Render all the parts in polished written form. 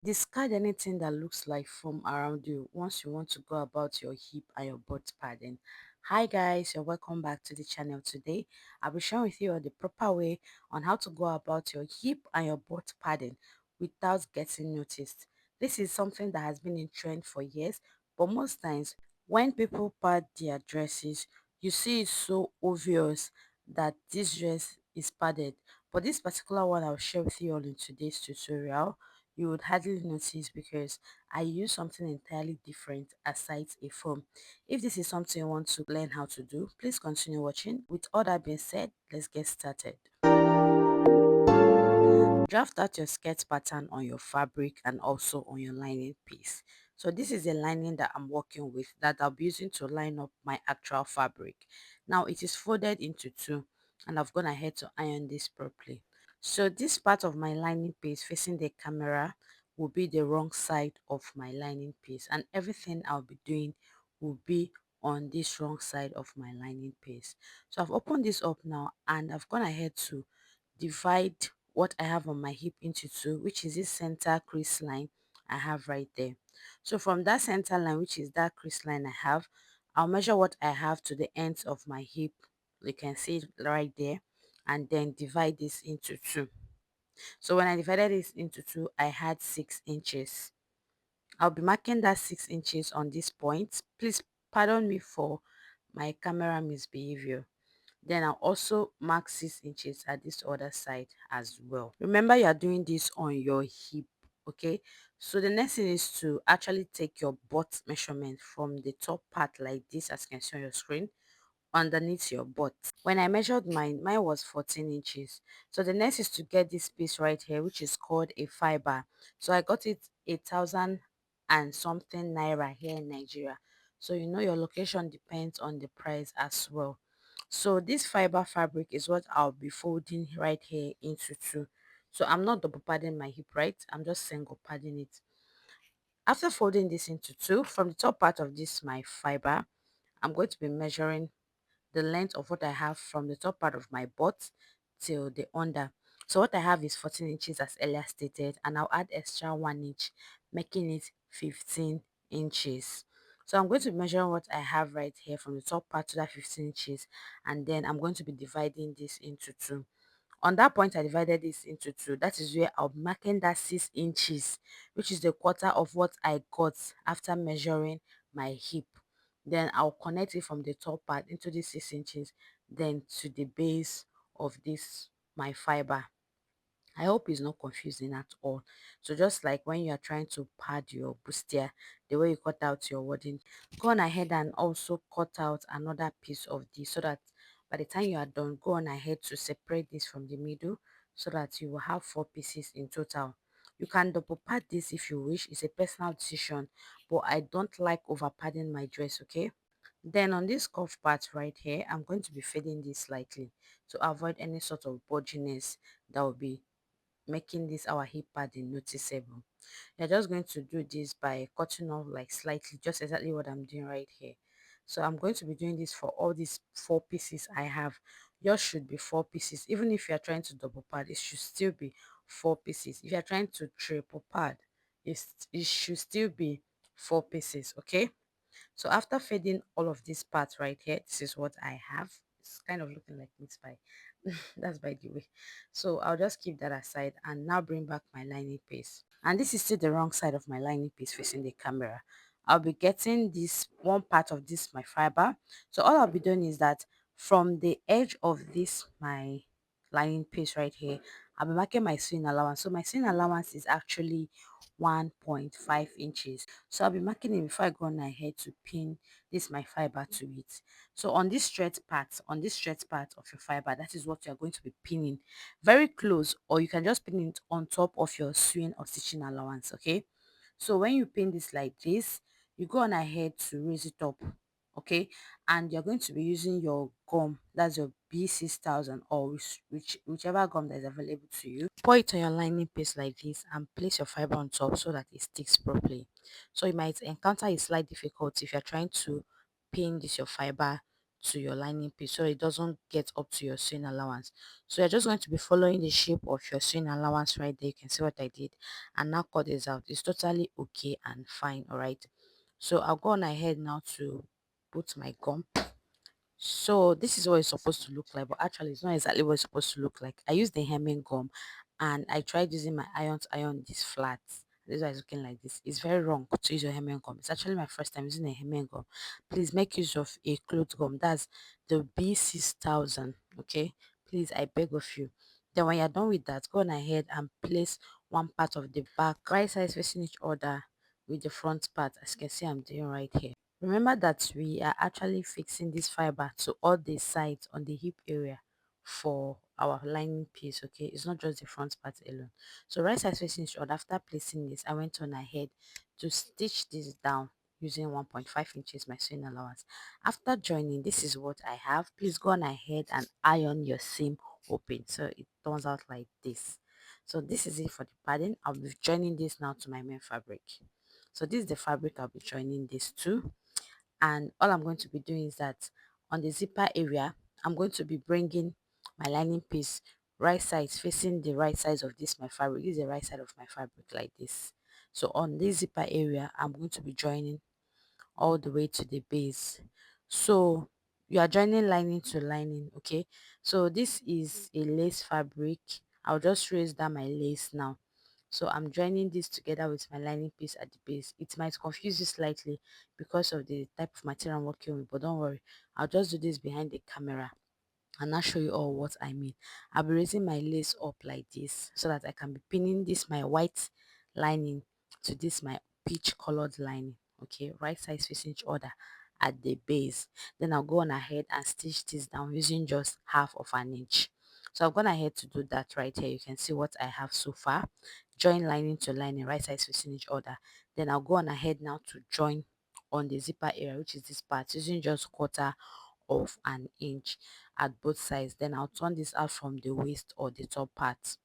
Discard anything that looks like foam around you once you want to go about your hip and your butt padding. Hi guys, you're welcome back to the channel. Today I'll be sharing with you the proper way on how to go about your hip and your butt padding without getting noticed. This is something that has been in trend for years, but most times when people pad their dresses, you see it's so obvious that this dress is padded. But this particular one I'll share with you all in today's tutorial, you would hardly notice because I use something entirely different aside a foam. If this is something you want to learn how to do, please continue watching. With all that being said, let's get started. Draft out your skirt pattern on your fabric and also on your lining piece. So this is the lining that I'm working with that I'll be using to line up my actual fabric. Now it is folded into two and I've gone ahead to iron this properly. So this part of my lining piece facing the camera will be the wrong side of my lining piece, and everything I'll be doing will be on this wrong side of my lining piece. So I've opened this up now and I've gone ahead to divide what I have on my hip into two, which is this center crease line I have right there. So from that center line, which is that crease line I have, I'll measure what I have to the ends of my hip. You can see it right there, and then divide this into two. So when I divided this into two, I had 6 inches. I'll be marking that 6 inches on this point. Please pardon me for my camera misbehavior. Then I'll also mark 6 inches at this other side as well. Remember, you are doing this on your hip, okay? So the next thing is to actually take your butt measurement from the top part like this, as you can see on your screen, underneath your butt. When I measured mine was 14 inches. So the next is to get this piece right here, which is called a fiber. So I got it 8,000 and something naira here in Nigeria. So you know your location depends on the price as well. So this fiber fabric is what I'll be folding right here into two. So I'm not double padding my hip, right? I'm just single padding it. After folding this into two, from the top part of this my fiber, I'm going to be measuring the length of what I have from the top part of my butt till the under. So what I have is 14 inches as earlier stated, and I'll add extra 1 inch, making it 15 inches. So I'm going to measure what I have right here from the top part to that 15 inches, and then I'm going to be dividing this into two. On that point, I divided this into two. That is where I'll be marking that 6 inches, which is the quarter of what I got after measuring my hip. Then I'll connect it from the top part into the 6 inches, then to the base of this my fiber. I hope it's not confusing at all. So just like when you are trying to pad your bustier, the way you cut out your wording, go on ahead and also cut out another piece of this so that by the time you are done, go on ahead to separate this from the middle so that you will have 4 pieces in total. You can double pad this if you wish. It's a personal decision, but I don't like over padding my dress, okay? Then on this cuff part right here, I'm going to be fading this slightly to avoid any sort of bodginess that will be making this our hip padding noticeable. You're just going to do this by cutting off like slightly, just exactly what I'm doing right here. So I'm going to be doing this for all these 4 pieces I have. Yours should be 4 pieces. Even if you're trying to double pad, it should still be 4 pieces. If you're trying to triple pad, it should still be 4 pieces, okay? So after fading all of this part right here, this is what I have. It's kind of looking like meat pie. That's by the way. So I'll just keep that aside and now bring back my lining piece. And this is still the wrong side of my lining piece facing the camera. I'll be getting this one part of this my fiber. So all I'll be doing is that from the edge of this my lining piece right here, I'll be marking my sewing allowance. So my sewing allowance is actually 1.5 inches. So I'll be marking it before I go on ahead to pin this my fiber to it. So on this straight part of your fiber, that is what you're going to be pinning very close, or you can just pin it on top of your sewing or stitching allowance, okay? So when you pin this like this, you go on ahead to raise it up, okay? And you're going to be using your gum, that's your B6000, or whichever gum that is available to you. Pour it on your lining piece like this and place your fiber on top so that it sticks properly. So you might encounter a slight difficulty if you're trying to pin this your fiber to your lining piece so it doesn't get up to your sewing allowance. So you're just going to be following the shape of your sewing allowance right there. You can see what I did, and now cut this out. It's totally okay and fine. All right, so I'll go on ahead now to put my gum. So this is what it's supposed to look like, but actually it's not exactly what it's supposed to look like. I used the hemming gum, and I tried using my iron to iron this flat. This is why it's looking like this. It's very wrong to use your hemming gum. It's actually my first time using a hemming gum. Please make use of a cloth gum. That's the B6000. Okay, please, I beg of you. Then when you're done with that, go on ahead and place one part of the back right sides facing each other with the front part, as you can see I'm doing right here. Remember that we are actually fixing this fiber to all the sides on the hip area for our lining piece. Okay, it's not just the front part alone. So right side facing each other. After placing this, I went on ahead to stitch this down using 1.5 inches my sewing allowance. After joining, this is what I have. Please go on ahead and iron your seam open so it turns out like this. So this is it for the padding. I'll be joining this now to my main fabric. So this is the fabric I'll be joining this to, and all I'm going to be doing is that on the zipper area, I'm going to be bringing my lining piece right sides facing the right sides of this my fabric. This is the right side of my fabric like this. So on this zipper area, I'm going to be joining all the way to the base. So you are joining lining to lining. Okay, so this is a lace fabric. I'll just raise down my lace now. So I'm joining this together with my lining piece at the base. It might confuse you slightly because of the type of material I'm working with, but don't worry, I'll just do this behind the camera and I'll show you all what I mean. I'll be raising my lace up like this so that I can be pinning this my white lining to this my peach colored lining. Okay, right sides facing each other at the base. Then I'll go on ahead and stitch this down using just half of an inch. So I've gone ahead to do that right here. You can see what I have so far. Join lining to lining, right sides facing each other. Then I'll go on ahead now to join on the zipper area, which is this part, using just quarter of an inch at both sides. Then I'll turn this out from the waist or the top part.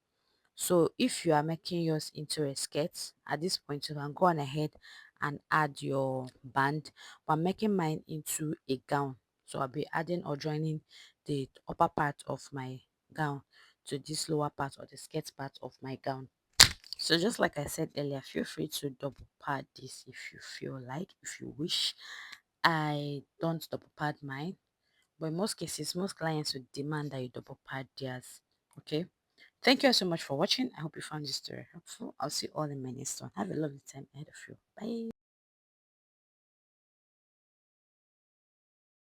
So if you are making yours into a skirt, at this point you can go on ahead and add your band, but I'm making mine into a gown. So I'll be adding or joining the upper part of my gown to this lower part or the skirt part of my gown. So just like I said earlier, feel free to double pad this if you feel like, if you wish. I don't double pad mine, but in most cases, most clients would demand that you double pad theirs. Okay. Thank you so much for watching. I hope you found this story helpful. I'll see you all in my next one. Have a lovely time ahead of you. Bye.